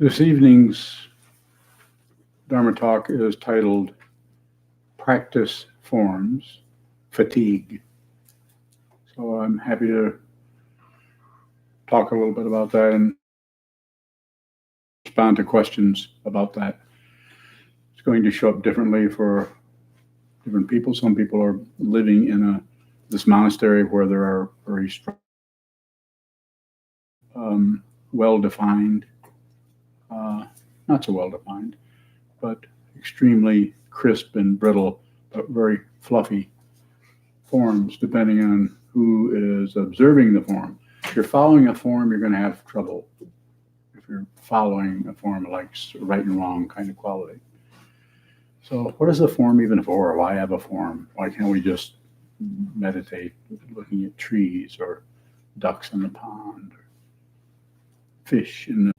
This evening's Dharma talk is titled Practice Forms Fatigue. So I'm happy to talk a little bit about that and respond to questions about that. It's going to show up differently for different people. Some people are living in this monastery where there are very strong, well-defined, not so well-defined, but extremely crisp and brittle, but very fluffy forms, depending on who is observing the form. If you're following a form, you're going to have trouble. If you're following a form like right and wrong kind of quality. So what is the form even for? Why have a form? Why can't we just meditate looking at trees or ducks in the pond or fish in the...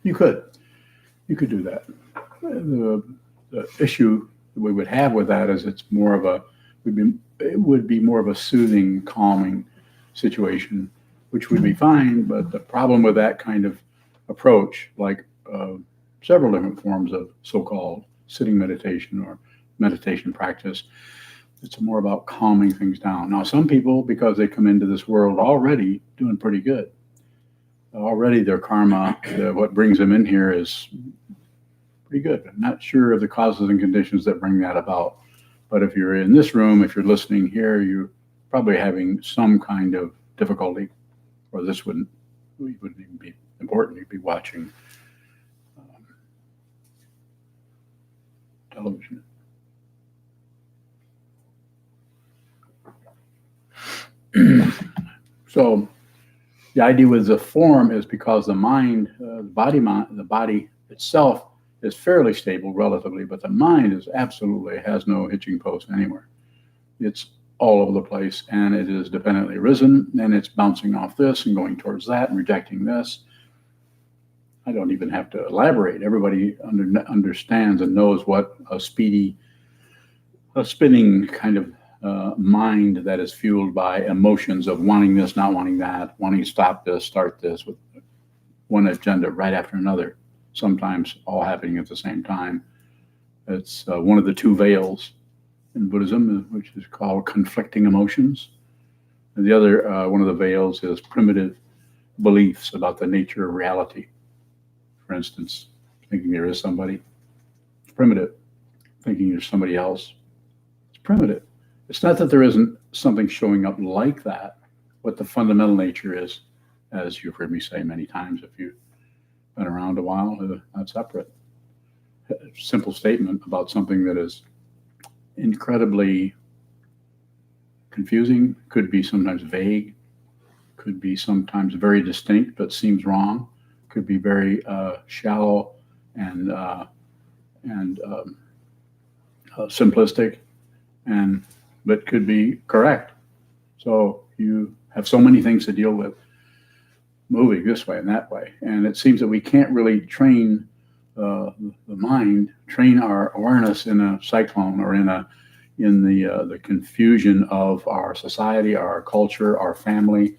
You could do that. The issue that we would have with that is it would be more of a soothing, calming situation, which would be fine. But the problem with that kind of approach, like several different forms of so-called sitting meditation or meditation practice, it's more about calming things down. Now, some people, because they come into this world already doing pretty good, already their karma, what brings them in here is pretty good. I'm not sure of the causes and conditions that bring that about. But if you're in this room, if you're listening here, you're probably having some kind of difficulty, or this wouldn't even be important. You'd be watching television. So the idea with the form is because the mind, the body itself is fairly stable relatively, but the mind is absolutely has no hitching post anywhere. It's all over the place, and it is dependently risen, and it's bouncing off this and going towards that and rejecting this. I don't even have to elaborate. Everybody understands and knows what a spinning kind of mind that is fueled by emotions of wanting this, not wanting that, wanting to stop this, start this, with one agenda right after another, sometimes all happening at the same time. It's one of the two veils in Buddhism, which is called conflicting emotions. And the other, one of the veils is primitive beliefs about the nature of reality. For instance, thinking there is somebody, it's primitive. Thinking there's somebody else, it's primitive. It's not that there isn't something showing up like that. What the fundamental nature is, as you've heard me say many times, if you've been around a while, not separate. A simple statement about something that is incredibly confusing, could be sometimes vague, could be sometimes very distinct but seems wrong, could be very shallow and simplistic, but could be correct. So you have so many things to deal with, moving this way and that way, and it seems that we can't really train the mind, train our awareness in a cyclone or in the confusion of our society, our culture, our family,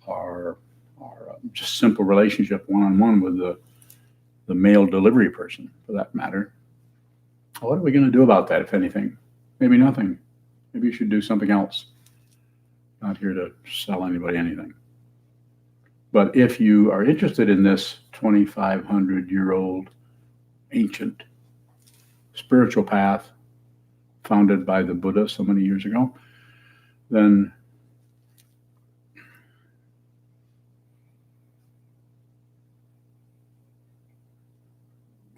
our just simple relationship one-on-one with the mail delivery person, for that matter. What are we going to do about that, if anything? Maybe nothing. Maybe you should do something else. Not here to sell anybody anything. But if you are interested in this 2,500-year-old ancient spiritual path founded by the Buddha so many years ago, then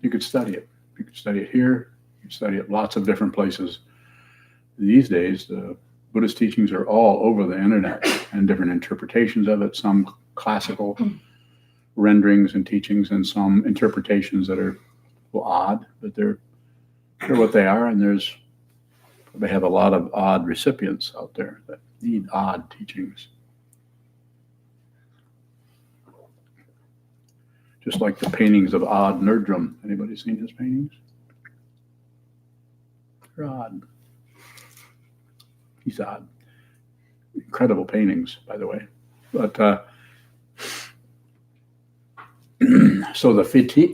you could study it. You could study it here. You could study it lots of different places. These days, the Buddhist teachings are all over the internet and different interpretations of it, some classical renderings and teachings and some interpretations that are odd, but they're what they are, and they have a lot of odd recipients out there that need odd teachings. Just like the paintings of Odd Nerdrum. Anybody seen his paintings? They're odd. He's odd. incredible paintings, by the way. But so the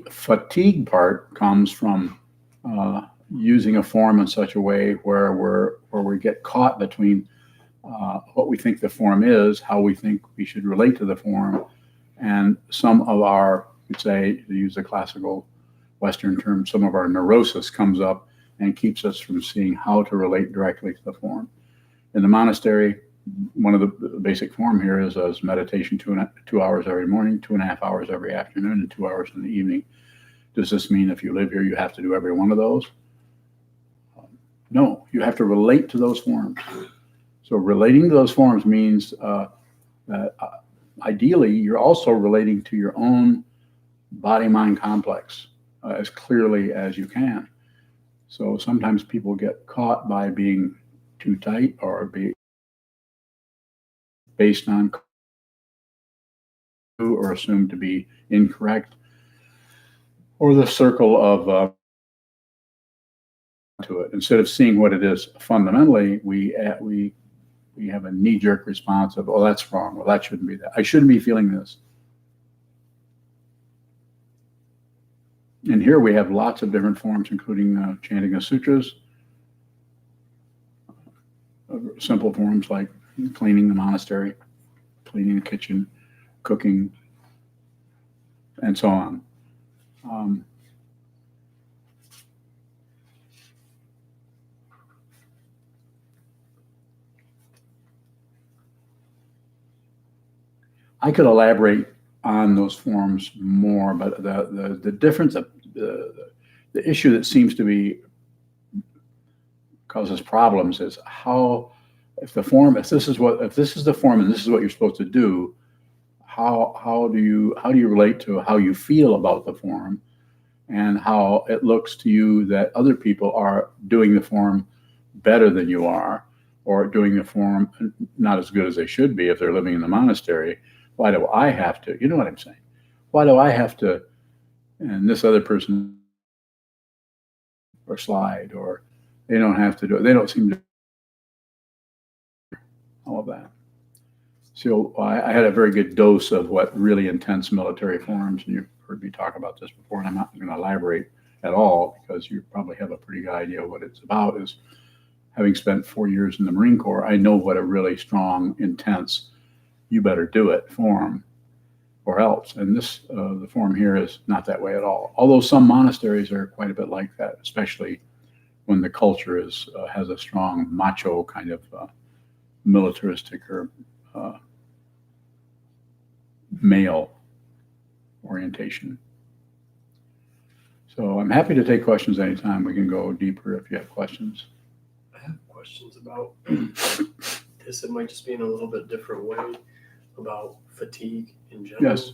fatigue part comes from using a form in such a way where we get caught between what we think the form is, how we think we should relate to the form, and some of our, you'd say, to use a classical Western term, some of our neurosis comes up and keeps us from seeing how to relate directly to the form. In the monastery, one of the basic form here is meditation 2 hours every morning, 2.5 hours every afternoon, and 2 hours in the evening. Does this mean if you live here, you have to do every one of those? No, you have to relate to those forms. So relating to those forms means that ideally you're also relating to your own body-mind complex as clearly as you can. So sometimes people get caught by being too tight or be based on or assumed to be incorrect, or the circle of to it. Instead of seeing what it is fundamentally, we have a knee-jerk response of, oh, that's wrong. Well, that shouldn't be that. I shouldn't be feeling this. And here we have lots of different forms, including chanting the sutras, simple forms like cleaning the monastery, cleaning the kitchen, cooking, and so on. I could elaborate on those forms more, but the difference, the issue that seems to be causes problems is how, if this is the form and this is what you're supposed to do, how do you relate to how you feel about the form, and how it looks to you that other people are doing the form better than you are, or doing the form not as good as they should be if they're living in the monastery. Why do I have to? You know what I'm saying? Why do I have to? And this other person, or slide, or they don't have to do it. They don't seem to. All of that. So I had a very good dose of what really intense military forms, and you've heard me talk about this before, and I'm not going to elaborate at all because you probably have a pretty good idea of what it's about. Is having spent 4 years in the Marine Corps, I know what a really strong, intense, you better do it form, or else. And this, the form here is not that way at all. Although some monasteries are quite a bit like that, especially when the culture has a strong macho kind of militaristic or male orientation. So I'm happy to take questions anytime. We can go deeper if you have questions. I have questions about this. It might just be in a little bit different way about fatigue in general. Yes.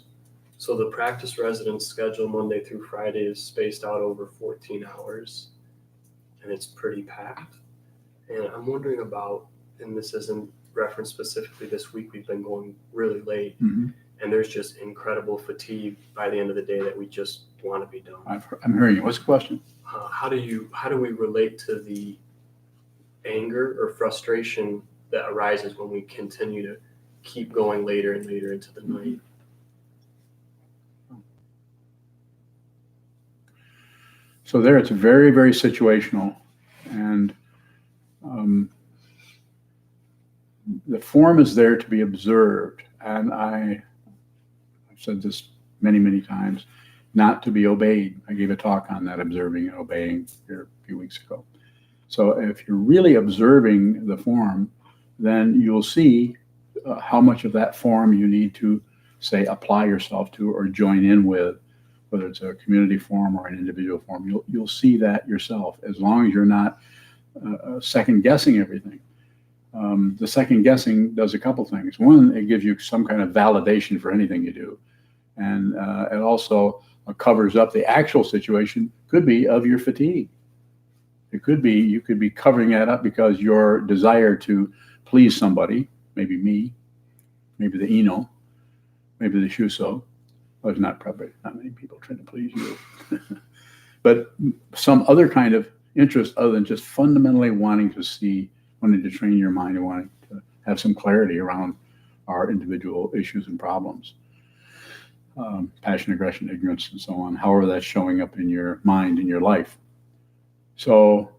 So the practice residence schedule Monday through Friday is spaced out over 14 hours, and it's pretty packed. And I'm wondering about, and this isn't referenced specifically this week, we've been going really late, Mm-hmm. and there's just incredible fatigue by the end of the day that we just want to be done. I'm hearing you. What's the question? How do we relate to the anger or frustration that arises when we continue to keep going later and later into the night? So there, it's very, very situational, and the form is there to be observed. And I've said this many, many times, not to be obeyed. I gave a talk on that, observing and obeying, here a few weeks ago. So if you're really observing the form, then you'll see how much of that form you need to, say, apply yourself to or join in with, whether it's a community form or an individual form. You'll see that yourself, as long as you're not second guessing everything. The second guessing does a couple things. One, it gives you some kind of validation for anything you do, and it also covers up the actual situation. Could be of your fatigue. It could be you could be covering that up because your desire to please somebody, maybe me, maybe the Eno, maybe the Shuso. Well, there's probably not many people trying to please you, but some other kind of interest other than just fundamentally wanting to train your mind and wanting to have some clarity around our individual issues and problems. Passion, aggression, ignorance, and so on, however that's showing up in your mind, in your life. So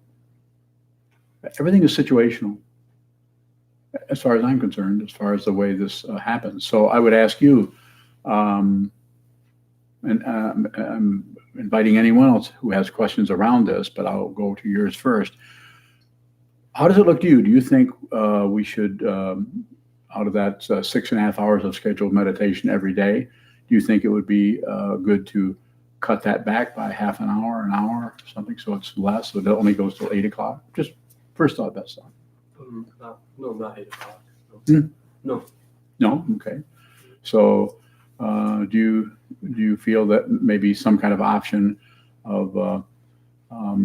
everything is situational, as far as I'm concerned, as far as the way this happens. So I would ask you, and I'm inviting anyone else who has questions around this, but I'll go to yours first. How does it look to you? Do you think we should, out of that 6.5 hours of scheduled meditation every day, do you think it would be good to cut that back by half an hour, something, so it's less, so it only goes till 8 o'clock? Just first thought, best thought. No, not 8 o'clock. No. No? Okay. So do you feel that maybe some kind of option of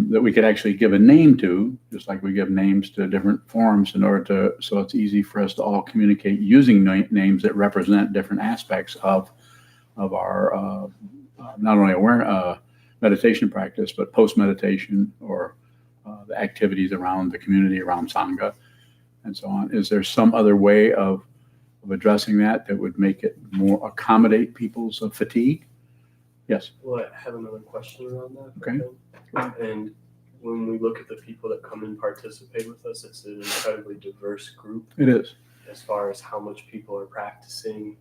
that we could actually give a name to, just like we give names to different forms in order to, so it's easy for us to all communicate using names that represent different aspects of our not only meditation practice, but post-meditation, or the activities around the community, around Sangha, and so on. Is there some other way of addressing that would make it more accommodate people's fatigue? Yes. Well, I have another question around that. Okay. And when we look at the people that come and participate with us, it's an incredibly diverse group. It is. As far as how much people are practicing.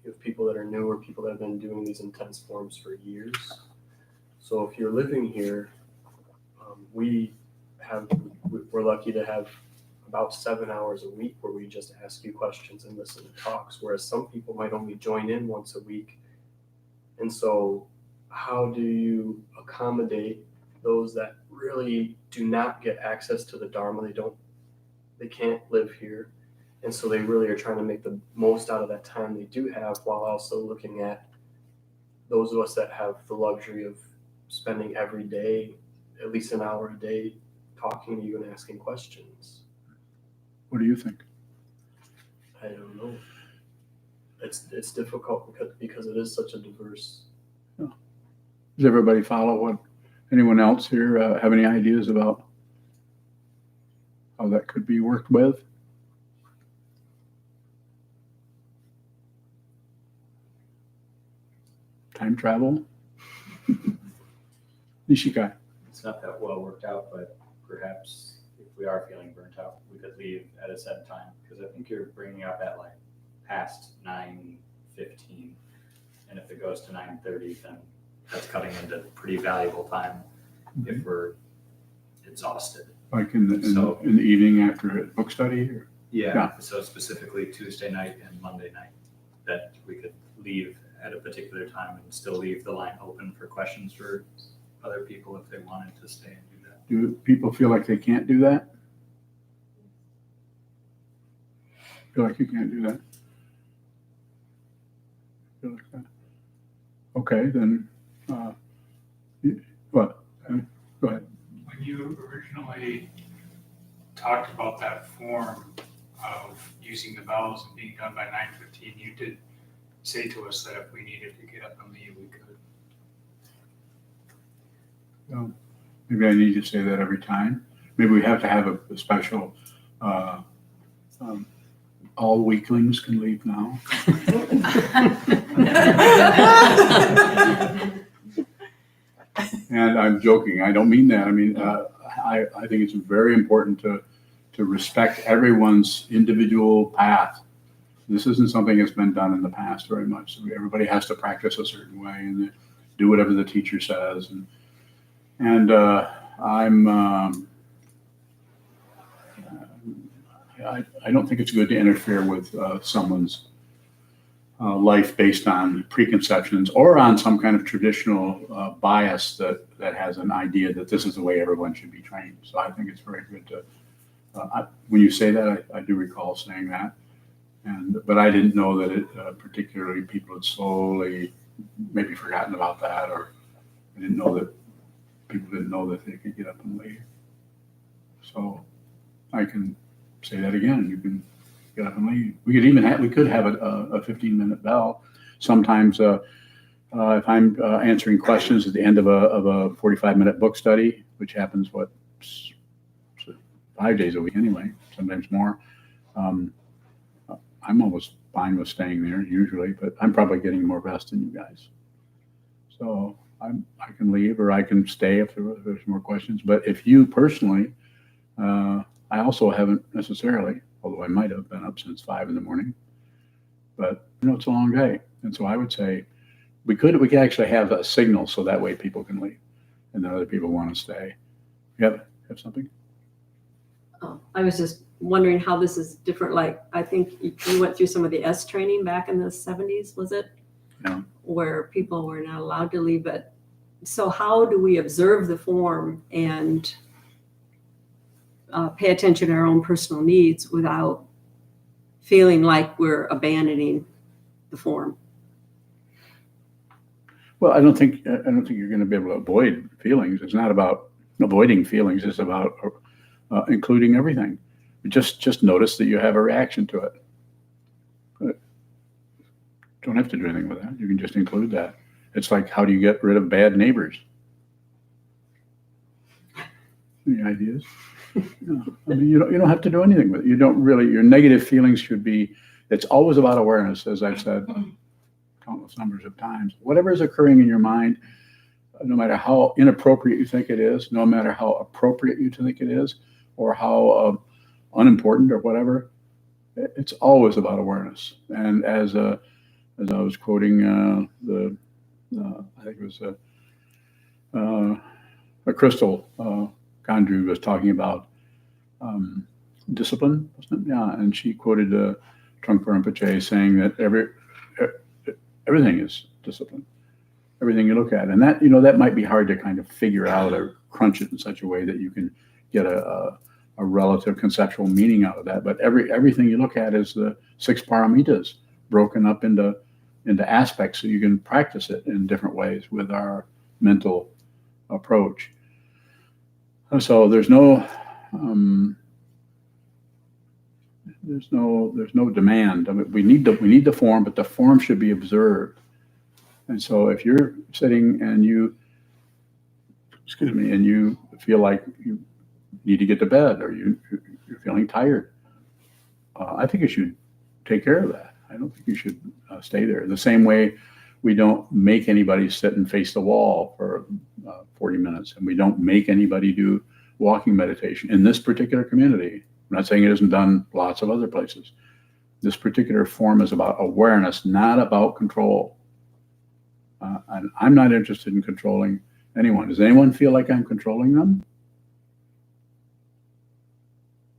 You have people that are newer, people that have been doing these intense forms for years. So if you're living here, we're lucky to have about 7 hours a week where we just ask you questions and listen to talks, whereas some people might only join in once a week. And so how do you accommodate those that really do not get access to the Dharma? They can't live here. And so they really are trying to make the most out of that time they do have, while also looking at those of us that have the luxury of spending every day, at least an hour a day, talking to you and asking questions. What do you think? I don't know. It's difficult because it is such a diverse. Yeah. Does everybody follow what? Anyone else here have any ideas about how that could be worked with? Time travel? Nishikai. It's not that well worked out, but perhaps if we are feeling burnt out, we could leave at a set time, because I think you're bringing up at like past 9:15, and if it goes to 9:30, then that's cutting into pretty valuable time if we're exhausted. Like in the evening after a book study? Or? Yeah, so specifically Tuesday night and Monday night, that we could leave at a particular time and still leave the line open for questions for other people if they wanted to stay and do that. Do people feel like they can't do that? Feel like you can't do that? Feel like that? Okay, then, what? Go ahead. When you originally talked about that form of using the bells and being done by 9:15, you did say to us that if we needed to get up and leave, we could. Maybe I need to say that every time. Maybe we have to have a special, all weaklings can leave now. And I'm joking. I don't mean that. I mean, I think it's very important to respect everyone's individual path. This isn't something that's been done in the past very much. So everybody has to practice a certain way and do whatever the teacher says. And I don't think it's good to interfere with someone's life based on preconceptions or on some kind of traditional bias that has an idea that this is the way everyone should be trained. So I think it's very good to, when you say that, I do recall saying that. But I didn't know that it particularly people had slowly maybe forgotten about that, or I didn't know that people didn't know that they could get up and leave. So I can say that again. You can get up and leave. We could have a 15-minute bell. Sometimes if I'm answering questions at the end of a 45-minute book study, which happens 5 days a week anyway, sometimes more. Um, I'm almost fine with staying there usually, but I'm probably getting more rest than you guys. So I can leave or I can stay if there's more questions. But if you personally, I also haven't necessarily, although I might have been up since 5 a.m, but it's a long day. And so I would say we could actually have a signal so that way people can leave and then other people want to stay. You have something? Oh, I was just wondering how this is different. Like, I think you went through some of the S training back in the 70s, was it? Yeah. Where people were not allowed to leave. But so how do we observe the form and pay attention to our own personal needs without feeling like we're abandoning the form? Well, I don't think you're going to be able to avoid feelings. It's not about avoiding feelings. It's about including everything. Just notice that you have a reaction to it. But don't have to do anything with that. You can just include that. It's like, how do you get rid of bad neighbors? Any ideas? No. I mean, you don't have to do anything with it. You don't really. Your negative feelings should be. It's always about awareness, as I've said countless numbers of times. Whatever is occurring in your mind, no matter how inappropriate you think it is, no matter how appropriate you think it is, or how unimportant or whatever, it's always about awareness. And as I was quoting I think it was a Crystal Gandru was talking about discipline, wasn't it? Yeah, and she quoted Trungpa Rinpoche saying that everything is discipline. Everything you look at, and that that might be hard to kind of figure out or crunch it in such a way that you can get a relative conceptual meaning out of that. But everything you look at is the 6 paramitas broken up into aspects, so you can practice it in different ways with our mental approach. So there's no demand. I mean, we need the form, but the form should be observed. And so if you're sitting and you feel like you need to get to bed or you're feeling tired, I think you should take care of that. I don't think you should stay there. The same way we don't make anybody sit and face the wall for 40 minutes, and we don't make anybody do walking meditation in this particular community. I'm not saying it isn't done lots of other places. This particular form is about awareness, not about control. And I'm not interested in controlling anyone. Does anyone feel like I'm controlling them?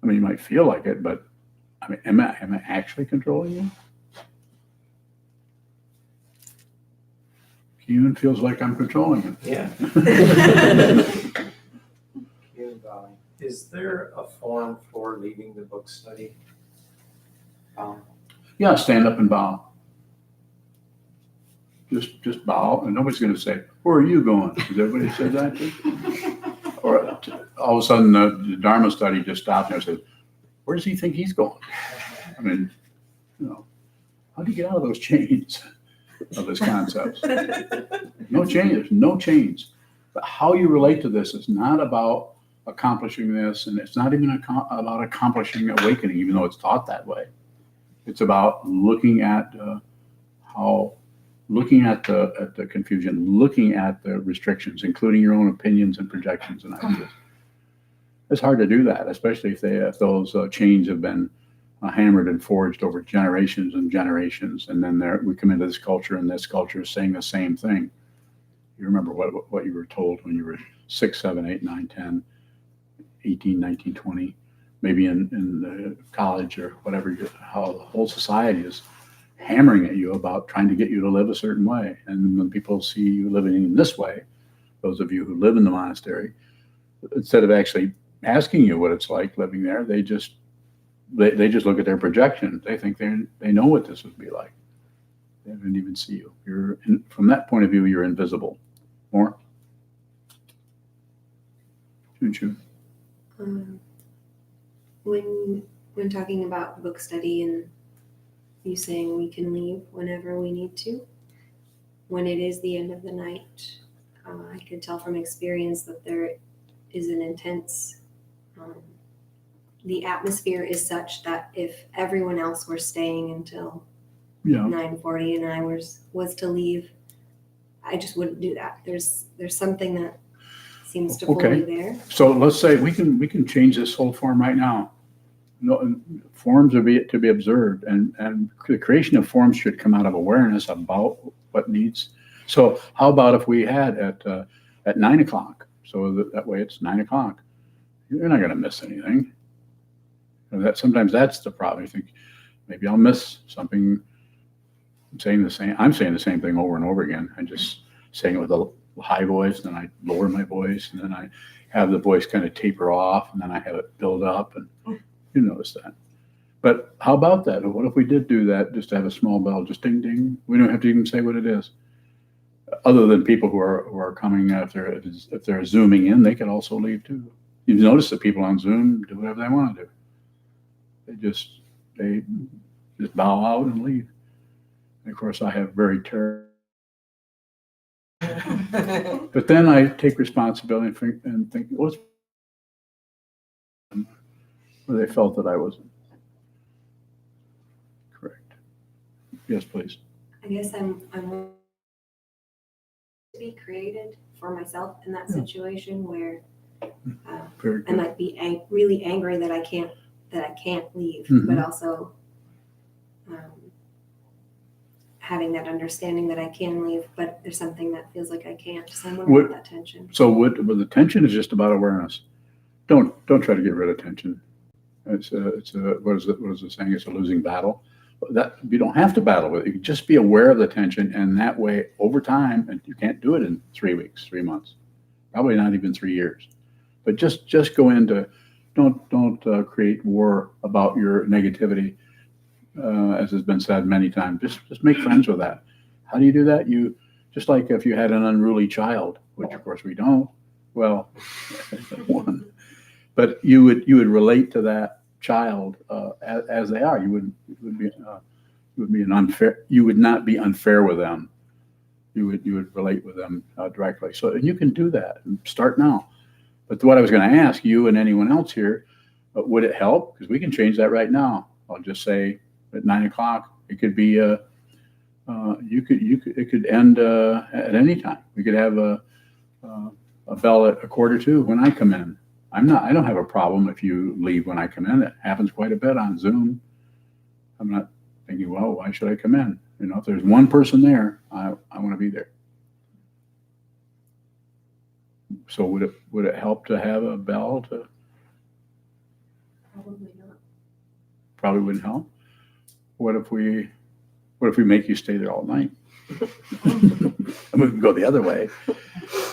I mean, you might feel like it, but I mean, am I actually controlling you? Keenan feels like I'm controlling him. Yeah. Is there a form for leaving the book study? Yeah, stand up and bow. Just bow, and nobody's going to say, "Where are you going?" Has everybody said that? Or all of a sudden, the Dharma study just stopped and says, "Where does he think he's going?" I mean, how do you get out of those chains of this concept? No chains. There's no chains. But how you relate to this is not about accomplishing this, and it's not even about accomplishing awakening, even though it's taught that way. It's about looking at the confusion, looking at the restrictions, including your own opinions and projections and ideas. It's hard to do that, especially if those chains have been hammered and forged over generations and generations, and then we come into this culture, and this culture is saying the same thing. You remember what you were told when you were 6, 7, 8, 9, 10, 18, 19, 20, maybe in college or whatever, how the whole society is hammering at you about trying to get you to live a certain way. And when people see you living in this way, those of you who live in the monastery, instead of actually asking you what it's like living there, they just look at their projection. They think they know what this would be like. They don't even see you. From that point of view, you're invisible. More? Choo-choo. When talking about book study and you saying we can leave whenever we need to, when it is the end of the night, I can tell from experience that there is an intense the atmosphere is such that if everyone else were staying until Yeah. 9:40 and I was to leave, I just wouldn't do that. There's something that seems to pull Okay. me there. So let's say we can change this whole form right now. No, forms are to be observed, and the creation of forms should come out of awareness about what needs. So how about if we had at 9 o'clock? So that way it's 9 o'clock. You're not going to miss anything. That sometimes that's the problem. You think maybe I'll miss something. I'm saying the same thing over and over again. I'm just saying it with a high voice, then I lower my voice, and then I have the voice kind of taper off, and then I have it build up, and you notice that. But how about that? What if we did do that, just to have a small bell, just ding ding? We don't have to even say what it is. Other than people who are coming, if they're zooming in, they can also leave too. You notice that people on Zoom do whatever they want to do. They just bow out and leave. And of course, I have very terrible. But then I take responsibility and think, where they felt that I wasn't correct. Yes, please. I guess I'm to be created for myself in that Yeah. situation where Very I good. might be really angry that I can't leave, Mhm. but also having that understanding that I can leave, but there's something that feels like I can't. So I'm What- with that tension. So what the tension is just about awareness. Don't try to get rid of tension. It's a what is it saying? It's a losing battle. That you don't have to battle with it. You can just be aware of the tension, and that way, over time, and you can't do it in 3 weeks, 3 months, probably not even 3 years. But just go into, don't create war about your negativity, as has been said many times. Just make friends with that. How do you do that? You just like if you had an unruly child, which of course we don't. Well, one, but you would relate to that child as they are. You would not be unfair with them. You would relate with them directly. So and you can do that and start now. But what I was going to ask you and anyone else here, would it help? Because we can change that right now. I'll just say at 9 o'clock. It could be it could end at any time. We could have a bell at 1:45 when I come in. I don't have a problem if you leave when I come in. It happens quite a bit on Zoom. I'm not thinking, well, why should I come in? If there's one person there, I want to be there. So would it help to have a bell to? Probably not. Probably wouldn't help. What if we make you stay there all night? And we can go the other way.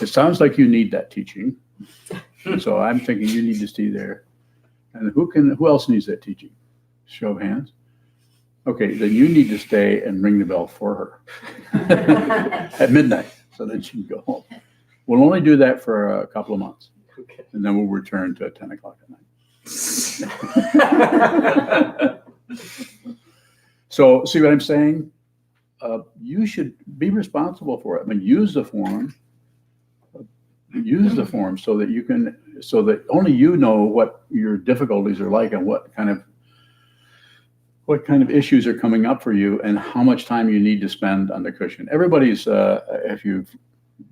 It sounds like you need that teaching. So I'm thinking you need to stay there. And who else needs that teaching? Show of hands. Okay, then you need to stay and ring the bell for her at midnight so that she can go home. We'll only do that for a couple of months. Okay. And then we'll return to 10 o'clock at night. So see what I'm saying? You should be responsible for it. I mean, use the form so that only you know what your difficulties are like and what kind of issues are coming up for you and how much time you need to spend on the cushion. Everybody's,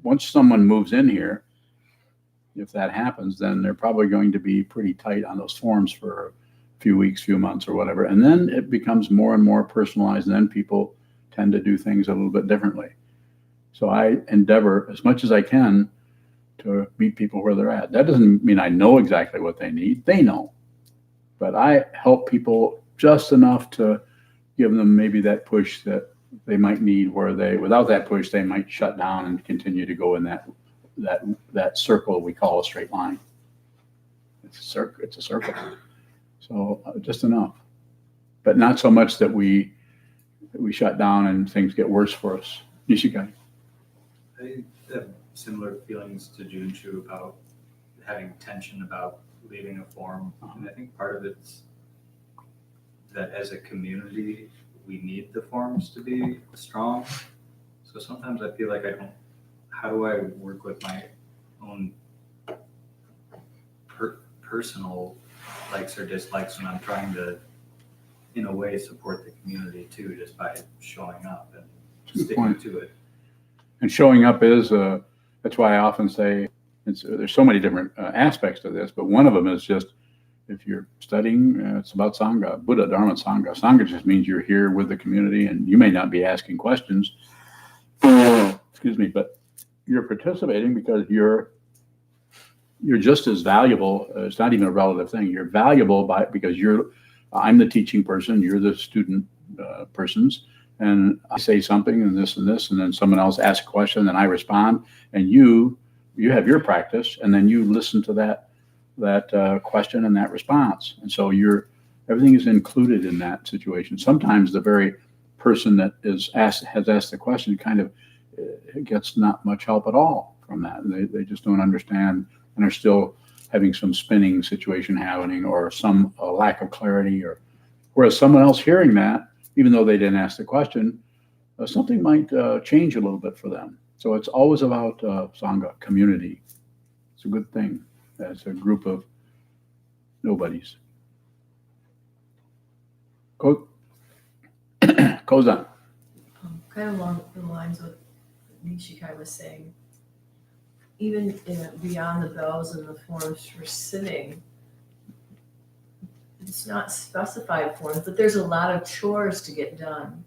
once someone moves in here, if that happens, then they're probably going to be pretty tight on those forms for a few weeks, few months or whatever. And then it becomes more and more personalized. And then people tend to do things a little bit differently. So I endeavor as much as I can to meet people where they're at. That doesn't mean I know exactly what they need. They know. But I help people just enough to give them maybe that push that they might need, where without that push, they might shut down and continue to go in that circle we call a straight line. It's a circle. So just enough, but not so much that we shut down and things get worse for us. Nishikai. I have similar feelings to Junshu about having tension about leaving a form. And I think part of it's that as a community, we need the forms to be strong. So sometimes I feel like how do I work with my own personal likes or dislikes when I'm trying to, in a way, support the community too, just by showing up and Good sticking point. to it. And showing up is, that's why I often say, there's so many different aspects to this, but one of them is just, if you're studying, it's about Sangha, Buddha, Dharma, Sangha. Sangha just means you're here with the community, and you may not be asking questions, excuse me, but you're participating because you're just as valuable. It's not even a relative thing. You're valuable because I'm the teaching person, you're the student persons, and I say something and this, and then someone else asks a question, and I respond, and you have your practice, and then you listen to that question and that response. And so everything is included in that situation. Sometimes the very person that has asked the question kind of gets not much help at all from that. They just don't understand and are still having some spinning situation happening, or some lack of clarity, whereas someone else hearing that, even though they didn't ask the question, something might change a little bit for them. So it's always about Sangha, community. It's a good thing. As a group of nobodies. Sokuzan. Kind of along the lines of what Nishikai was saying, even beyond the bells and the forms for sitting, it's not specified forms, but there's a lot of chores to get done.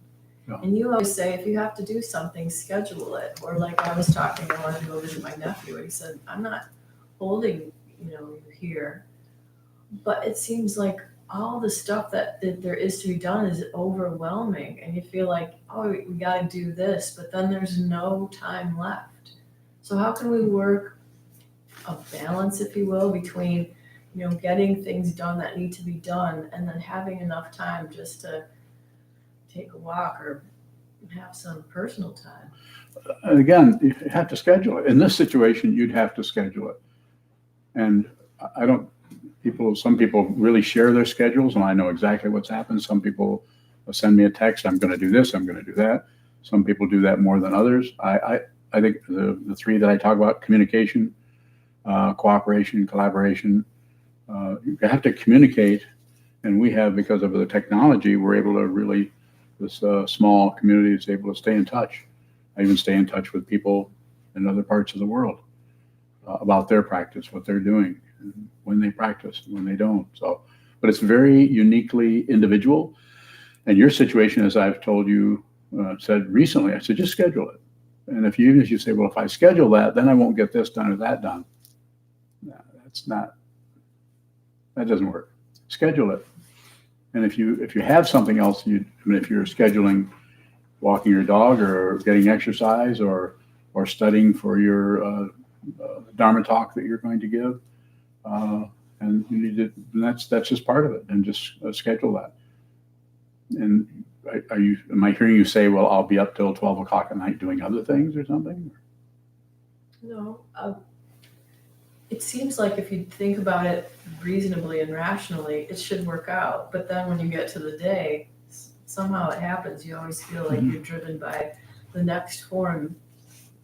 Yeah. And you always say, if you have to do something, schedule it. Or like I was talking, I wanted to go visit my nephew, and he said, I'm not holding, you here. But it seems like all the stuff that there is to be done is overwhelming, and you feel like, oh, we got to do this, but then there's no time left. So how can we work a balance, if you will, between getting things done that need to be done, and then having enough time just to take a walk or have some personal time? And again, you have to schedule it. In this situation, you'd have to schedule it. And some people really share their schedules, and I know exactly what's happened. Some people send me a text, I'm going to do this, I'm going to do that. Some people do that more than others. I think the three that I talk about: communication, cooperation, collaboration. You have to communicate, and we have, because of the technology, we're able to really, this small community is able to stay in touch. I even stay in touch with people in other parts of the world about their practice, what they're doing, when they practice, when they don't. So, but it's very uniquely individual. And your situation, as I've told you, said recently, I said, just schedule it. And if you say, well, if I schedule that, then I won't get this done or that done. No, that doesn't work. Schedule it. And if you have something else, if you're scheduling walking your dog or getting exercise or studying for your Dharma talk that you're going to give, and you need to, and that's just part of it, and just schedule that. And am I hearing you say, well, I'll be up till 12 o'clock at night doing other things or something? No, it seems like if you think about it reasonably and rationally, it should work out. But then when you get to the day, somehow it happens. You always feel like you're driven by the next form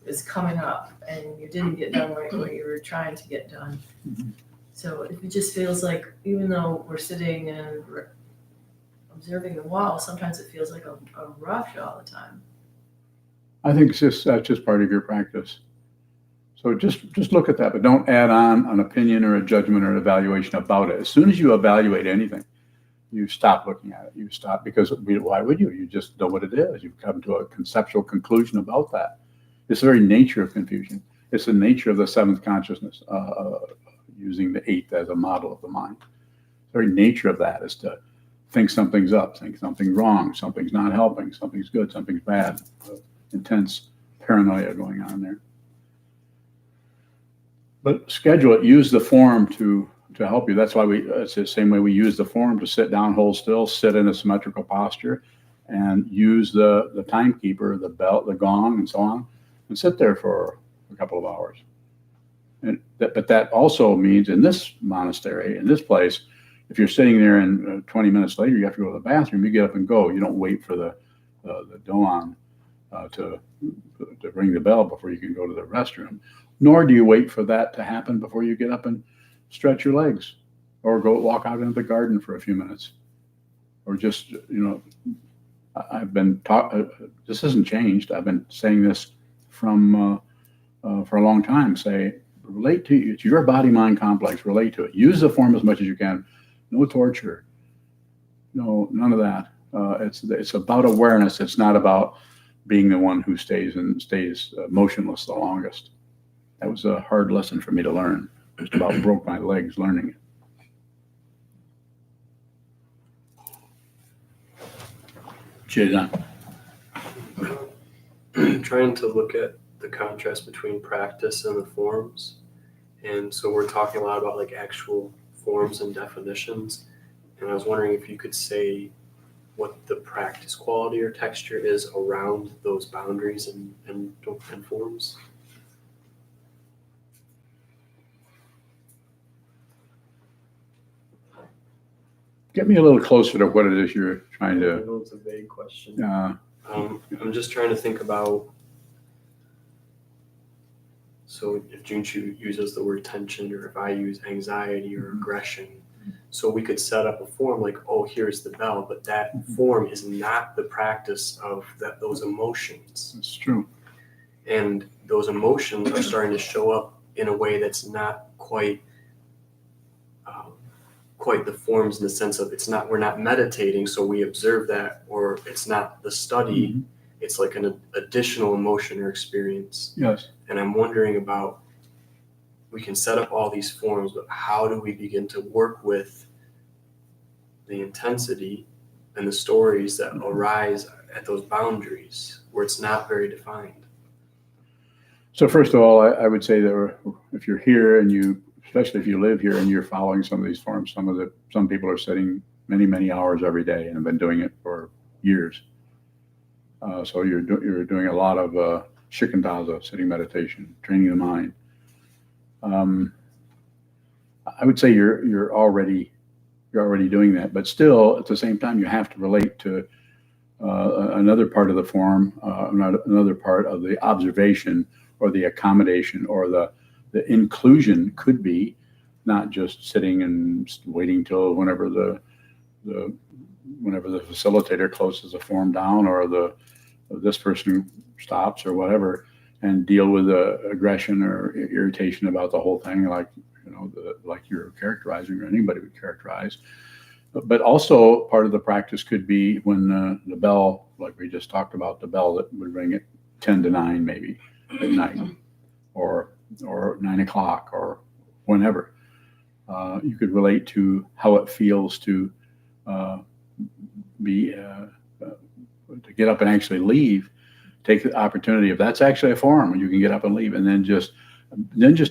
is coming up, and you didn't get done what you were trying to get done. Mm-hmm. So it just feels like, even though we're sitting and observing the wall, sometimes it feels like a rush all the time. I think that's just part of your practice. So just look at that, but don't add on an opinion or a judgment or an evaluation about it. As soon as you evaluate anything, you stop looking at it. You stop, because why would you? You just know what it is. You've come to a conceptual conclusion about that. It's the very nature of confusion. It's the nature of the seventh consciousness, using the eighth as a model of the mind. The very nature of that is to think something's up, think something's wrong, something's not helping, something's good, something's bad. Intense paranoia going on there. But schedule it. Use the form to help you. That's why it's the same way we use the form to sit down, hold still, sit in a symmetrical posture, and use the timekeeper, the bell, the gong, and so on, and sit there for a couple of hours. But that also means, in this monastery, in this place, if you're sitting there and 20 minutes later you have to go to the bathroom, you get up and go. You don't wait for the doan to ring the bell before you can go to the restroom. Nor do you wait for that to happen before you get up and stretch your legs. or go walk out into the garden for a few minutes, or just, I've been this hasn't changed. I've been saying this from for a long time. Say, relate to it's your body-mind complex. Relate to it. Use the form as much as you can. No torture. No, none of that. It's about awareness. It's not about being the one who stays motionless the longest. That was a hard lesson for me to learn. Just about broke my legs learning it. Sokuzan. Trying to look at the contrast between practice and the forms. And so we're talking a lot about like actual forms and definitions. And I was wondering if you could say what the practice quality or texture is around those boundaries and forms. Get me a little closer to what it is you're trying I to. know it's a vague question. I'm just trying to think about, so if Junchu uses the word tension, or if I use anxiety or aggression, so we could set up a form like, oh, here's the bell, but that form is not the practice of those emotions. It's true. And those emotions are starting to show up in a way that's not quite the forms, in the sense of we're not meditating, so we observe that, or it's not the study. Mm-hmm. It's like an additional emotion or experience. Yes. And I'm wondering about, we can set up all these forms, but how do we begin to work with the intensity and the stories that arise at those boundaries where it's not very defined? So first of all, I would say that if you're here and especially if you live here and you're following some of these forms, some people are sitting many, many hours every day and have been doing it for years. So you're doing a lot of shikantaza, sitting meditation, training the mind. I would say you're already doing that, but still at the same time you have to relate to another part of the form, another part of the observation or the accommodation or the inclusion could be not just sitting and waiting till whenever the facilitator closes the form down, or this person stops or whatever, and deal with the aggression or irritation about the whole thing, like like you're characterizing or anybody would characterize. But also part of the practice could be when the bell, like we just talked about, the bell that would ring at 10 to 9 maybe at night, or 9 o'clock or whenever. You could relate to how it feels to to get up and actually leave. Take the opportunity, if that's actually a form, you can get up and leave, and then just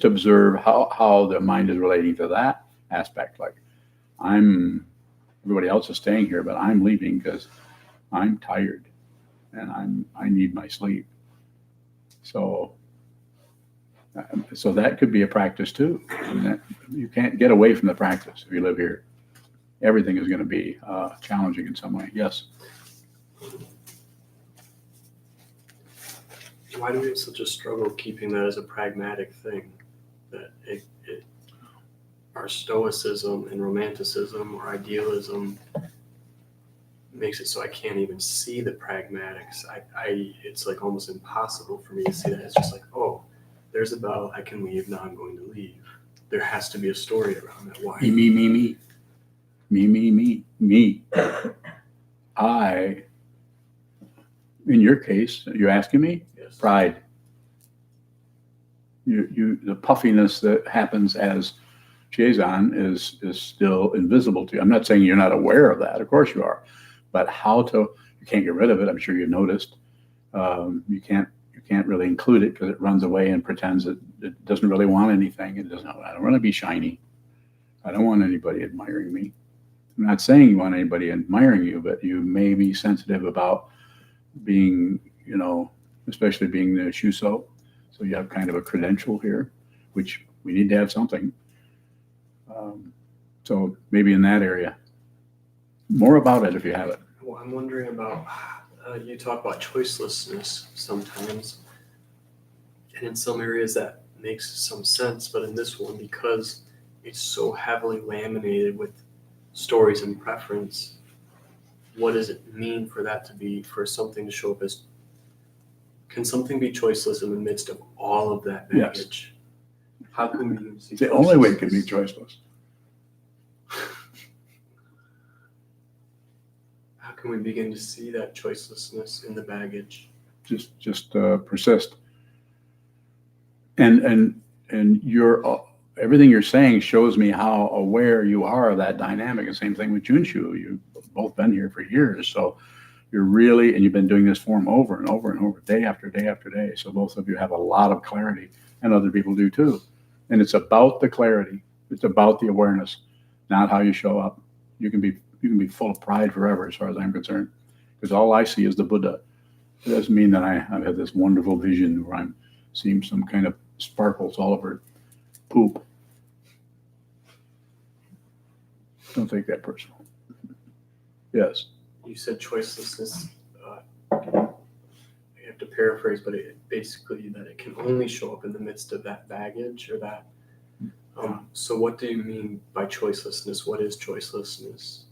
observe how the mind is relating to that aspect. Like, everybody else is staying here, but I'm leaving because I'm tired and I need my sleep. So that could be a practice too. I mean, you can't get away from the practice if you live here. Everything is going to be challenging in some way. Yes. Why do we have such a struggle keeping that as a pragmatic thing? That our stoicism and romanticism or idealism makes it so I can't even see the pragmatics. It's like almost impossible for me to see that. It's just like, oh, there's a bell, I can leave, now I'm going to leave. There has to be a story around that. Why? Me. In your case, you're asking me? Yes. Pride. The puffiness that happens as Sokuzan is still invisible to you. I'm not saying you're not aware of that. Of course you are. But you can't get rid of it. I'm sure you've noticed. You can't really include it because it runs away and pretends it doesn't really want anything. I don't want to be shiny. I don't want anybody admiring me. I'm not saying you want anybody admiring you, but you may be sensitive about being, especially being the Shuso. So you have kind of a credential here, which we need to have something. So maybe in that area. More about it if you have it. Well, I'm wondering about, you talk about choicelessness sometimes. And in some areas that makes some sense, but in this one, because it's so heavily laminated with stories and preference. What does it mean for that to be, for something to show up as, can something be choiceless in the midst of all of that Yes. baggage? How can we see It's the only way it choicelessness? can be choiceless. How can we begin to see that choicelessness in the baggage? Just persist. And your everything you're saying shows me how aware you are of that dynamic. The same thing with Junshu. You've both been here for years, so you're really, and you've been doing this form over and over and over, day after day after day. So both of you have a lot of clarity, and other people do too. And it's about the clarity. It's about the awareness, not how you show up. You can be full of pride forever, as far as I'm concerned, because all I see is the Buddha. It doesn't mean that I've had this wonderful vision where I'm seeing some kind of sparkles all over poop. Don't take that personal. Yes. You said choicelessness. I have to paraphrase, but it basically that it can only show up in the midst of that baggage or that. So what do you mean by choicelessness? What is choicelessness?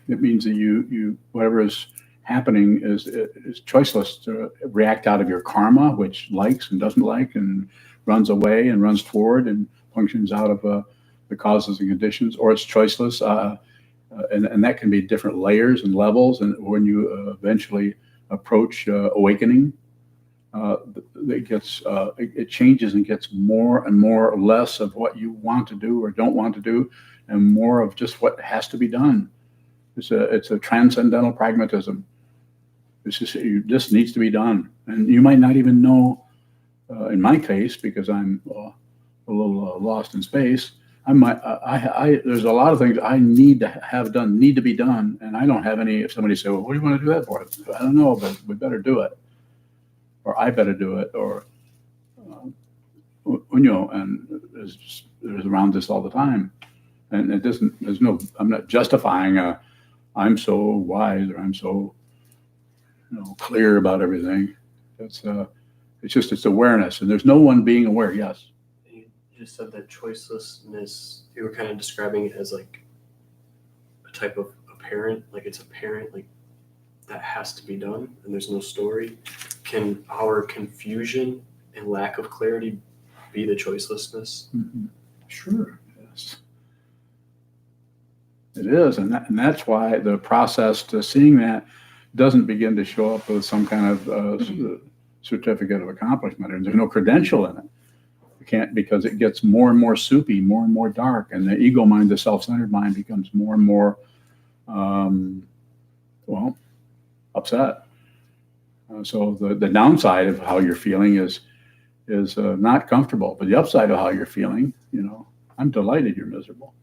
It means that you whatever is happening is choiceless to react out of your karma, which likes and doesn't like and runs away and runs toward and functions out of the causes and conditions, or it's choiceless. And that can be different layers and levels. And when you eventually approach awakening, it changes and gets more and more or less of what you want to do or don't want to do, and more of just what has to be done. It's a transcendental pragmatism. It's just, this needs to be done, and you might not even know. In my case, because I'm a little lost in space, there's a lot of things I need to have done, need to be done, and I don't have any. If somebody say, "Well, what do you want to do that for?" I don't know, but we better do it, or I better do it, or and there's around this all the time, and it doesn't. There's no. I'm not justifying. I'm so wise, or I'm so clear about everything. It's it's awareness, and there's no one being aware. Yes. You just said that choicelessness, you were kind of describing it as like a type of apparent, like it's apparent, like that has to be done and there's no story. Can our confusion and lack of clarity be the choicelessness? Mm-hmm. Sure. Yes. It is, and that's why the process to seeing that doesn't begin to show up with some kind of certificate of accomplishment, and there's no credential in it. You can't, because it gets more and more soupy, more and more dark, and the ego mind, the self-centered mind, becomes more and more, upset. So the downside of how you're feeling is not comfortable, but the upside of how you're feeling, I'm delighted you're miserable.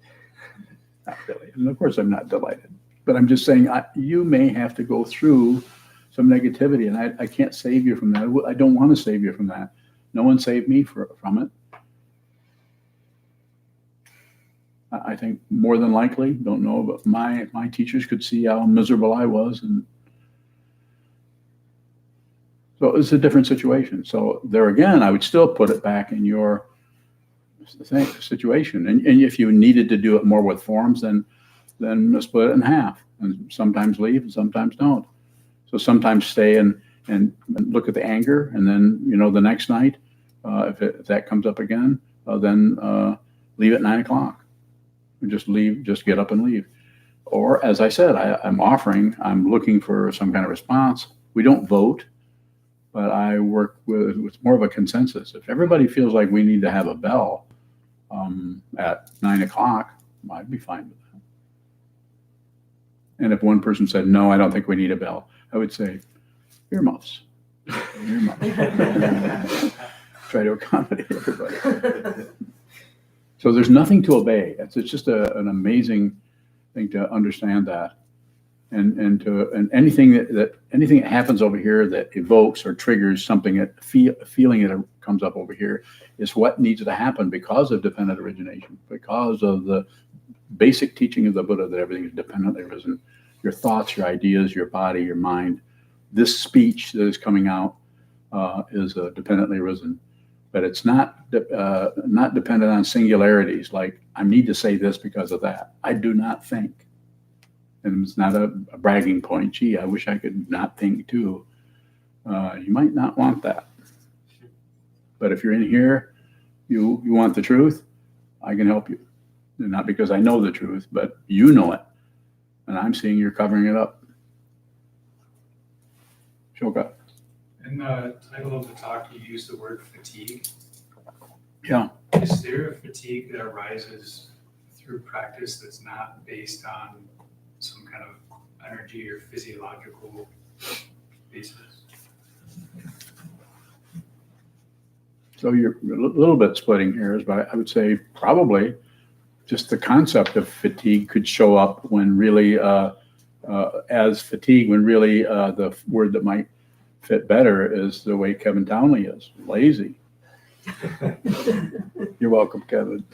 Not really, and of course I'm not delighted, but I'm just saying you may have to go through some negativity, and I can't save you from that. I don't want to save you from that. No one saved me from it. I think more than likely, don't know, but my teachers could see how miserable I was, and so it's a different situation. So there again, I would still put it back in your situation, and if you needed to do it more with forms, then split it in half, and sometimes leave and sometimes don't. So sometimes stay and look at the anger, and then the next night, if that comes up again, then leave at 9 o'clock. Just leave, just get up and leave. Or as I said, I'm looking for some kind of response. We don't vote, but I work with more of a consensus. If everybody feels like we need to have a bell at 9 o'clock, I'd be fine with that. And if one person said, no, I don't think we need a bell, I would say, earmuffs. Earmuffs. Try to accommodate everybody. So there's nothing to obey. It's just an amazing thing to understand that. And anything that happens over here that evokes or triggers something, feeling that comes up over here, is what needs to happen because of dependent origination, because of the basic teaching of the Buddha that everything is dependently arisen. Your thoughts, your ideas, your body, your mind. This speech that is coming out is dependently arisen. but it's not dependent on singularities. Like I need to say this because of that. I do not think, and it's not a bragging point. Gee, I wish I could not think too. You might not want that, but if you're in here, you want the truth, I can help you. Not because I know the truth, but you know it, and I'm seeing you're covering it up. Shoka. In the title of the talk, you used the word fatigue. Yeah. Is there a fatigue that arises through practice that's not based on some kind of energy or physiological basis? So you're a little bit splitting hairs, but I would say probably just the concept of fatigue could show up when really as fatigue, when really the word that might fit better is the way Kevin Townley is, lazy. You're welcome, Kevin.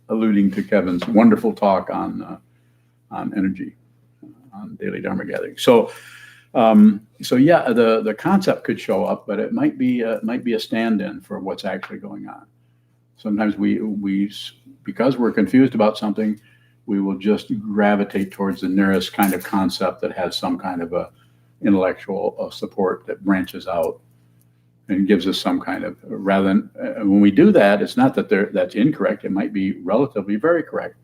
Alluding to Kevin's wonderful talk on energy, on daily Dharma gathering. So yeah, the concept could show up, but it might be a stand-in for what's actually going on. Sometimes we because we're confused about something, we will just gravitate towards the nearest kind of concept that has some kind of a intellectual support that branches out and gives us some kind of, rather than when we do that, it's not that that's incorrect. It might be relatively very correct,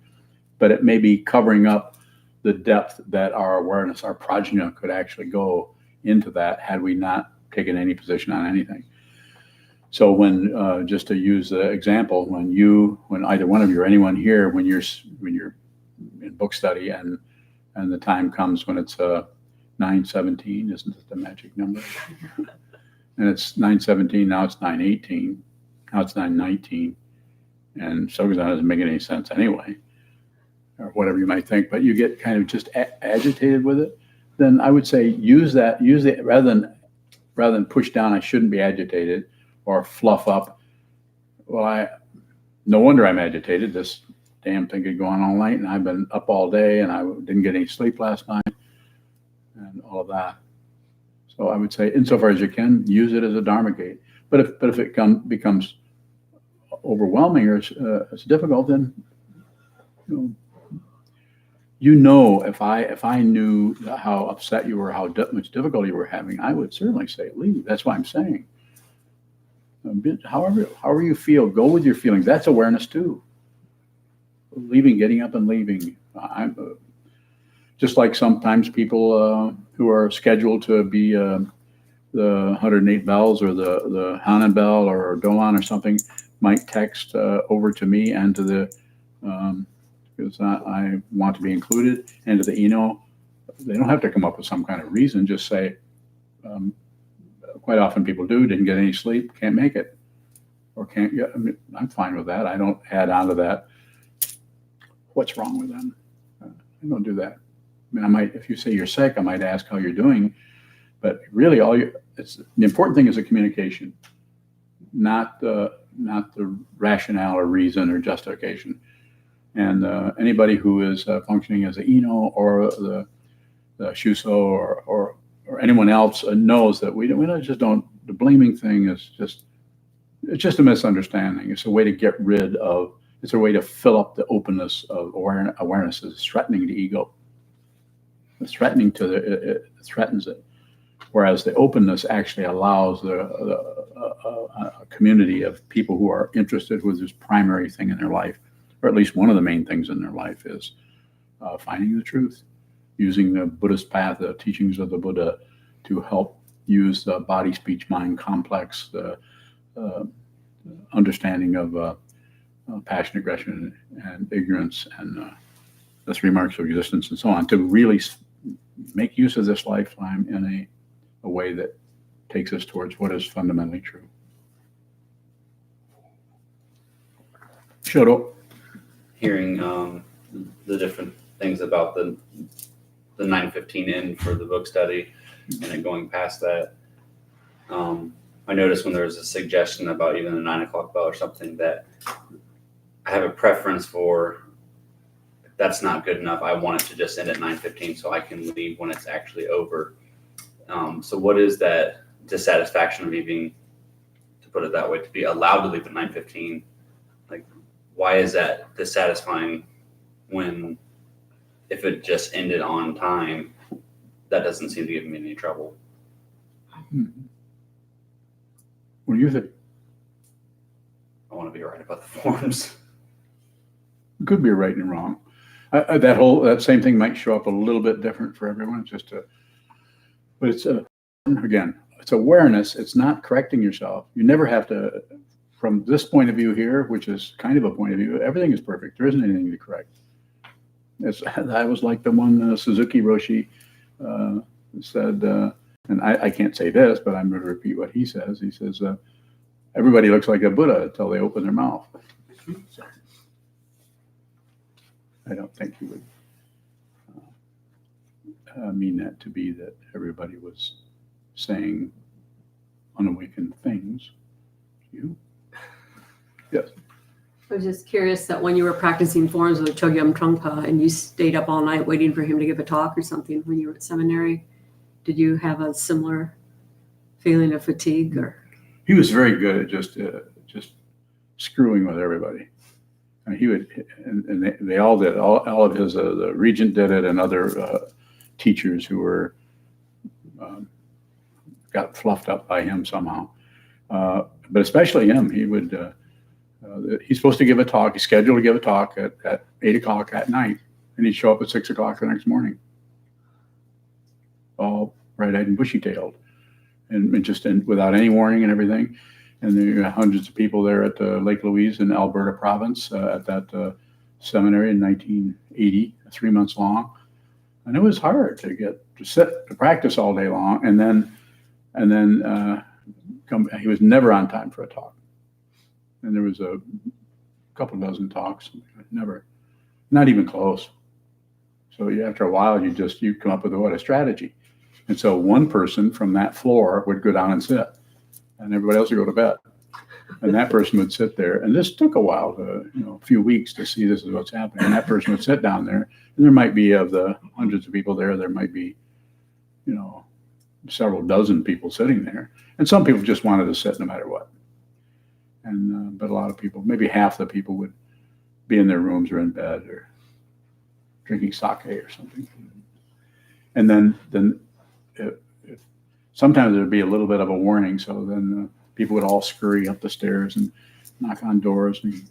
but it may be covering up the depth that our awareness, our prajna could actually go into that had we not taken any position on anything. So when, just to use the example, when either one of you or anyone here, when you're in book study and the time comes when it's 9:17, isn't it the magic number? And it's 9:17, now it's 9:18, now it's 9:19, and Sokuzan doesn't make any sense anyway, or whatever you might think, but you get kind of just agitated with it, then I would say use it rather than push down, I shouldn't be agitated, or fluff up, well, no wonder I'm agitated. This damn thing could go on all night, and I've been up all day, and I didn't get any sleep last night, and all of that. So I would say, insofar as you can, use it as a Dharma gate. But if it becomes overwhelming or it's difficult, then if I knew how upset you were, how much difficulty you were having, I would certainly say leave. That's what I'm saying. However you feel, go with your feelings. That's awareness too. Leaving, getting up and leaving. I'm just like sometimes people who are scheduled to be the 108 bells or the Hanan bell or Doan or something might text over to me and to the because I want to be included, and to the Eno. They don't have to come up with some kind of reason. Just say. Quite often people didn't get any sleep, can't make it, or can't get. I mean, I'm fine with that. I don't add on to that. What's wrong with them? I don't do that. I mean, I might, if you say you're sick, I might ask how you're doing, but really, the important thing is the communication, not the rationale or reason or justification. And anybody who is functioning as an Eno or the Shuso or anyone else knows that we don't. The blaming thing is just a misunderstanding. It's a way to get rid of. It's a way to fill up the openness of awareness. It's threatening the ego. It's threatening it threatens it. Whereas the openness actually allows a community of people who are interested with this primary thing in their life, or at least one of the main things in their life is finding the truth, using the Buddhist path, the teachings of the Buddha, to help use the body, speech, mind complex, the understanding of passion, aggression, and ignorance, and the 3 marks of existence, and so on, to really make use of this lifetime in a way that takes us towards what is fundamentally true. Shoro. Hearing the different things about the 9:15 in for the book study, and then going past that, I noticed when there was a suggestion about even a 9 o'clock bell or something, that I have a preference for, if that's not good enough, I want it to just end at 9:15 so I can leave when it's actually over. So what is that dissatisfaction of me being, to put it that way, to be allowed to leave at 9:15. Like, why is that dissatisfying when, if it just ended on time, that doesn't seem to give me any trouble? What do you think? I want to be right about the forms. It could be right and wrong. That same thing might show up a little bit different for everyone. It's just but it's again, it's awareness. It's not correcting yourself. You never have to, from this point of view here, which is kind of a point of view, everything is perfect. There isn't anything to correct. I was like the one Suzuki Roshi said, and I can't say this, but I'm going to repeat what he says. He says, everybody looks like a Buddha until they open their mouth. So, I don't think he would mean that to be that everybody was saying unawakened things. You? Yes. I was just curious that when you were practicing forms with Chogyam Trungpa and you stayed up all night waiting for him to give a talk or something when you were at seminary, did you have a similar feeling of fatigue? Or He was very good at just screwing with everybody. And he would, and they all did. All of his, the regent did it, and other teachers who were got fluffed up by him somehow. But especially him, he would. He's supposed to give a talk. He's scheduled to give a talk at 8 o'clock at night, and he'd show up at 6 o'clock the next morning, all bright-eyed and bushy-tailed, and just without any warning and everything. And there were hundreds of people there at Lake Louise in Alberta province at that seminary in 1980, 3 months long. And it was hard to sit to practice all day long, and then come. He was never on time for a talk. And there was a couple dozen talks, not even close. So after a while, you come up with a strategy. And so one person from that floor would go down and sit, and everybody else would go to bed. And that person would sit there. And this took a while, a few weeks to see this is what's happening. And that person would sit down there, and there might be, of the hundreds of people there might be, several dozen people sitting there. And some people just wanted to sit no matter what. And but a lot of people, maybe half the people, would be in their rooms or in bed or drinking sake or something. And then sometimes there'd be a little bit of a warning, so then people would all scurry up the stairs and knock on doors, and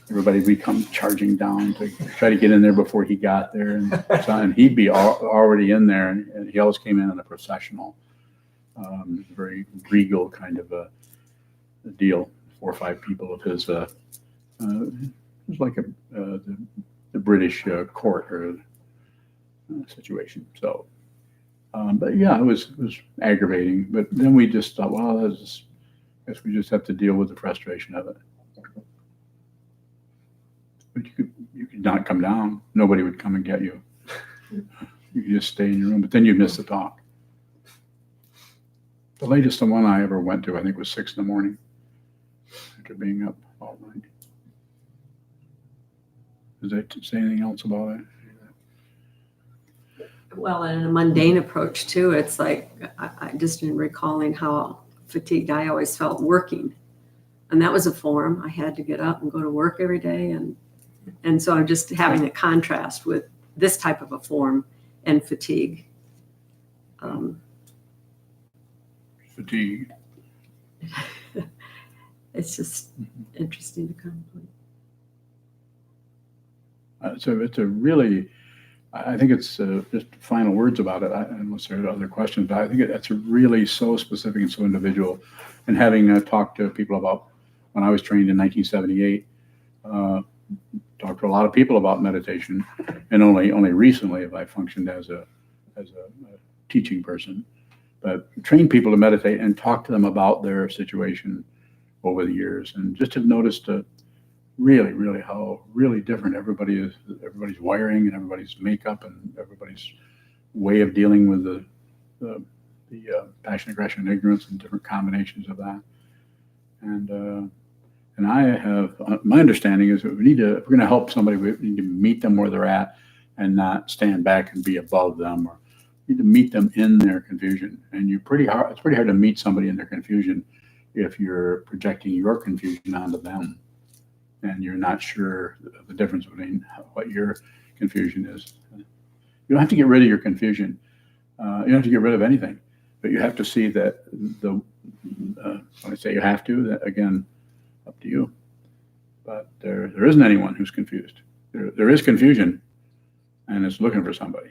everybody would come charging down to try to get in there before he got there. And he'd be already in there, and he always came in a processional, very regal kind of a deal. 4 or 5 people of his, it was like the British court or situation. So, but yeah, it was aggravating. But then we just thought, well, I guess we just have to deal with the frustration of it. But you could not come down. Nobody would come and get you. You could just stay in your room. But then you'd miss the talk. The latest one I ever went to, I think, was 6 a.m. after being up all night. Does that say anything else about it? well, and a mundane approach too. It's like I just in recalling how fatigued I always felt working, and that was a form. I had to get up and go to work every day, and so I'm just having a contrast with this type of a form and fatigue. Fatigue. It's just interesting to contemplate. So it's a really, I think it's just final words about it, unless there are other questions, but I think that's really so specific and so individual. And having talked to people about, when I was trained in 1978, talked to a lot of people about meditation, and only recently have I functioned as a teaching person, but trained people to meditate and talk to them about their situation over the years, and just have noticed really how really different everybody's wiring and everybody's makeup and everybody's way of dealing with the passion, aggression, and ignorance, and different combinations of that. And I have my understanding is that if we're going to help somebody, we need to meet them where they're at and not stand back and be above them or You need to meet them in their confusion. And it's pretty hard to meet somebody in their confusion if you're projecting your confusion onto them and you're not sure the difference between what your confusion is. You don't have to get rid of your confusion. You don't have to get rid of anything, but you have to see that when I say you have to, that again, up to you. But there isn't anyone who's confused. There is confusion, and it's looking for somebody.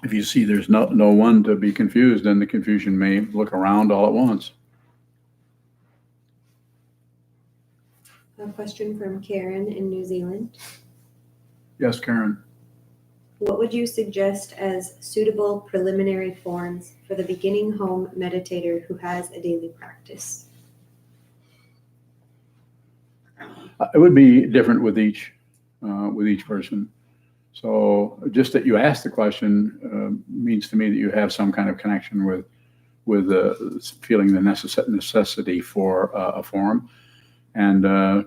If you see there's no one to be confused, then the confusion may look around all at once. A question from Karen in New Zealand. Yes, Karen. What would you suggest as suitable preliminary forms for the beginning home meditator who has a daily practice? It would be different with each person. So just that you ask the question means to me that you have some kind of connection with feeling the necessity for a form. And a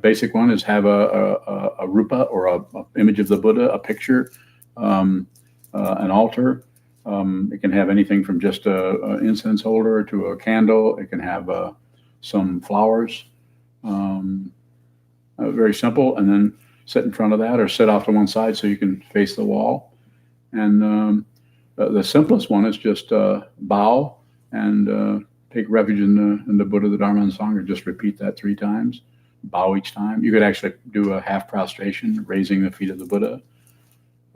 basic one is have a rupa or a image of the Buddha, a picture, an altar. It can have anything from just an incense holder to a candle. It can have some flowers. Very simple. And then sit in front of that or sit off to one side so you can face the wall. And the simplest one is just bow and take refuge in the Buddha, the Dharma, and the Sangha. Just repeat that 3 times. Bow each time. You could actually do a half prostration, raising the feet of the Buddha.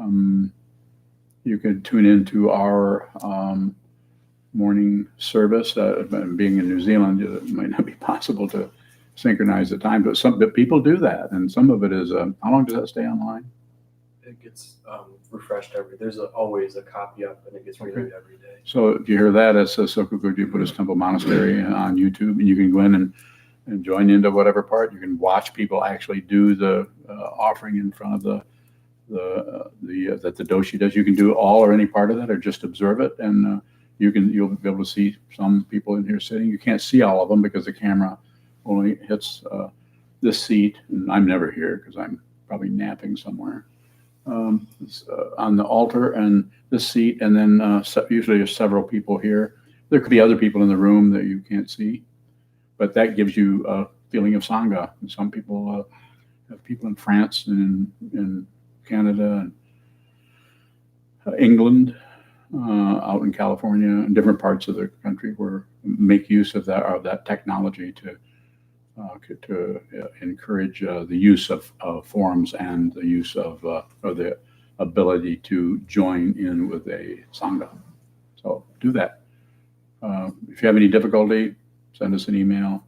You could tune into our morning service. Being in New Zealand, it might not be possible to synchronize the time, but people do that, and some of it is. How long does that stay online? It gets refreshed there's always a copy up, and it gets renewed every day. So if you hear that, it says SokukoJi Buddhist Temple Monastery on YouTube, and you can go in and join into whatever part. You can watch people actually do the offering in front of that the doshi does. You can do all or any part of that, or just observe it, and you'll be able to see some people in here sitting. You can't see all of them because the camera only hits this seat, and I'm never here because I'm probably napping somewhere. On the altar and this seat, and then usually there's several people here. There could be other people in the room that you can't see, but that gives you a feeling of Sangha. And some people have people in France and in Canada and England, out in California, and different parts of the country where make use of that technology to encourage the use of forms and the use of the ability to join in with a Sangha. So do that. If you have any difficulty, send us an email.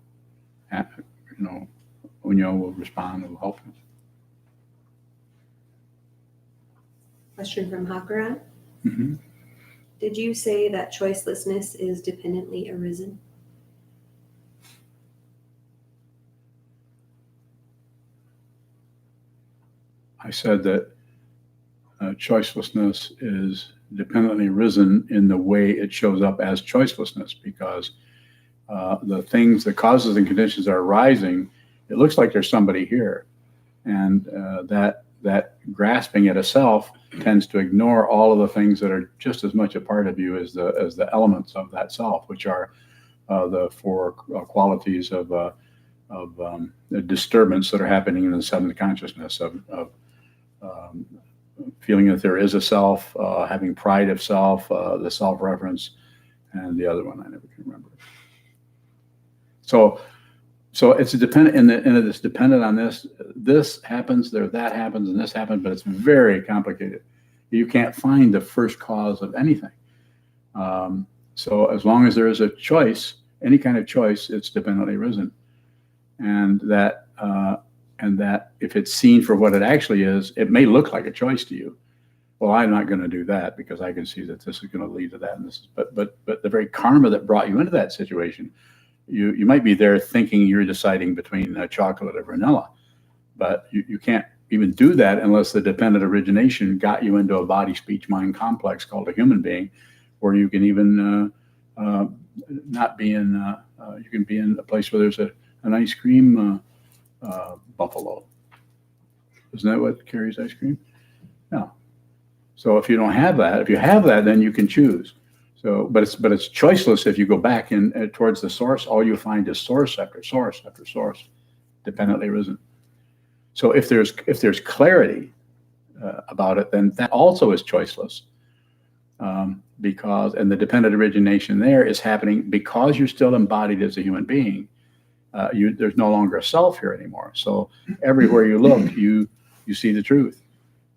Unyo will respond and will help you. Question from Hakaran. Mm-hmm. Did you say that choicelessness is dependently arisen? I said that choicelessness is dependently risen in the way it shows up as choicelessness, because the causes and conditions are arising. It looks like there's somebody here, and that grasping at a self tends to ignore all of the things that are just as much a part of you as the elements of that self, which are the 4 qualities of the disturbance that are happening in the seventh consciousness of feeling that there is a self, having pride of self, the self-reference, and the other one I never can remember. So it's dependent, and it's dependent on this. This happens, that happens, and this happens, but it's very complicated. You can't find the first cause of anything. So as long as there is a choice, any kind of choice, it's dependently risen, and that if it's seen for what it actually is, it may look like a choice to you. Well, I'm not going to do that because I can see that this is going to lead to that, and this is, but the very karma that brought you into that situation. You might be there thinking you're deciding between chocolate or vanilla, but you can't even do that unless the dependent origination got you into a body, speech, mind complex called a human being, where you can even not be in, you can be in a place where there's an ice cream buffalo. Isn't that what carries ice cream? No. So if you don't have that, if you have that, then you can choose. So, but it's choiceless if you go back in towards the source. All you find is source after source after source, dependently risen. So if there's clarity about it, then that also is choiceless. Because, and the dependent origination there is happening because you're still embodied as a human being. There's no longer a self here anymore. So everywhere you look, you see the truth.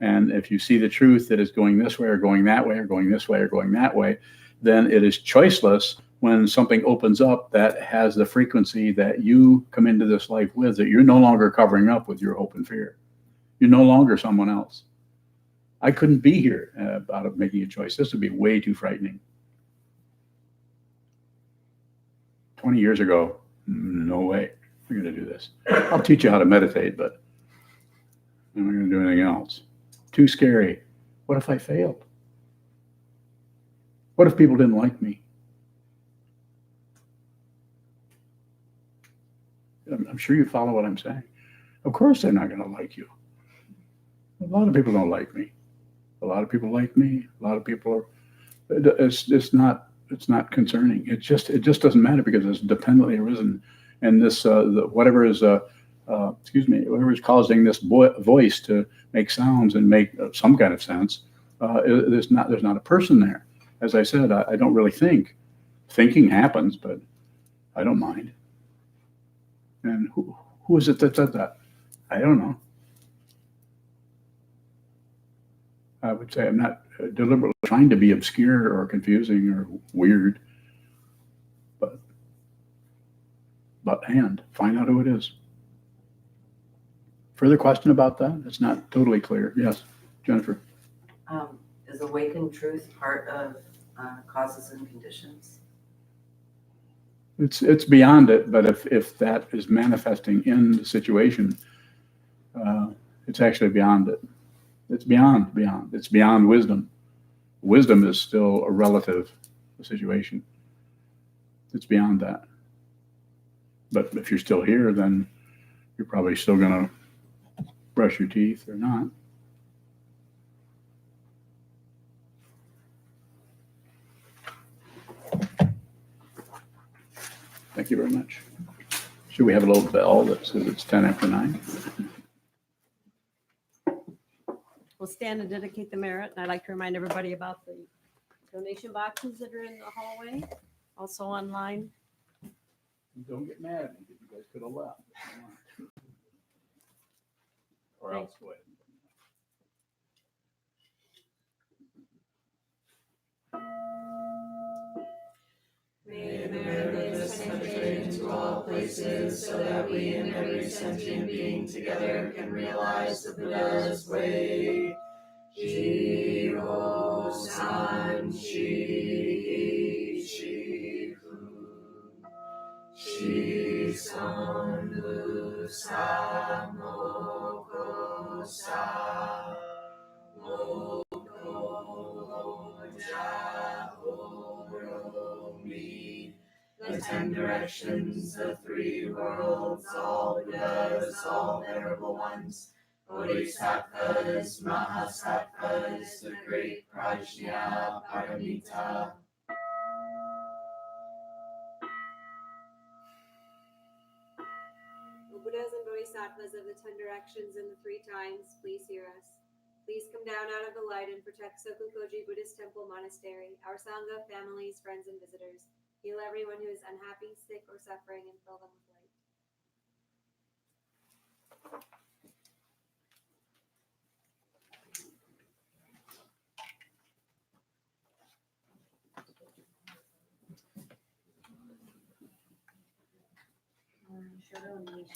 And if you see the truth that is going this way or going that way or going this way or going that way, then it is choiceless when something opens up that has the frequency that you come into this life with, that you're no longer covering up with your hope and fear. You're no longer someone else. I couldn't be here out of making a choice. This would be way too frightening. 20 years ago, no way. We're going to do this. I'll teach you how to meditate, but I'm not going to do anything else. Too scary. What if I failed? What if people didn't like me? I'm sure you follow what I'm saying. Of course they're not going to like you. A lot of people don't like me. A lot of people like me. A lot of people are. It's not concerning. It just doesn't matter because it's dependently arisen, and this whatever is whatever is causing this voice to make sounds and make some kind of sense. There's not a person there. As I said, I don't really think. Thinking happens, but I don't mind. And who is it that said that? I don't know. I would say I'm not deliberately trying to be obscure or confusing or weird, but find out who it is. Further question about that? It's not totally clear. Yes, Jennifer. Is awakened truth part of causes and conditions? It's beyond it, but if that is manifesting in the situation, it's actually beyond it. It's beyond. It's beyond wisdom. Wisdom is still a relative situation. It's beyond that. But if you're still here, then you're probably still going to brush your teeth or not. Thank you very much. Should we have a little bell that says it's 10 after 9? We'll stand and dedicate the merit. And I'd like to remind everybody about the donation boxes that are in the hallway, also online. Don't get mad at me because you guys could have left. Or else go ahead. May the merit penetrate into all places so that we and every sentient being together can realize the Buddha's way. Jiro san shi shi hu. Shi san lu sa moko sa. Moko ja oro mi. The 10 directions, the 3 worlds, all Buddhas, all venerable ones, Bodhisattvas, Mahasattvas, the great Prajna Paramita. O Buddhas and Bodhisattvas of the 10 directions and the 3 times, please hear us. Please come down out of the light and protect SokukoJi Buddhist Temple Monastery, our Sangha, families, friends, and visitors. Heal everyone who is unhappy, sick, or suffering, and fill them with light.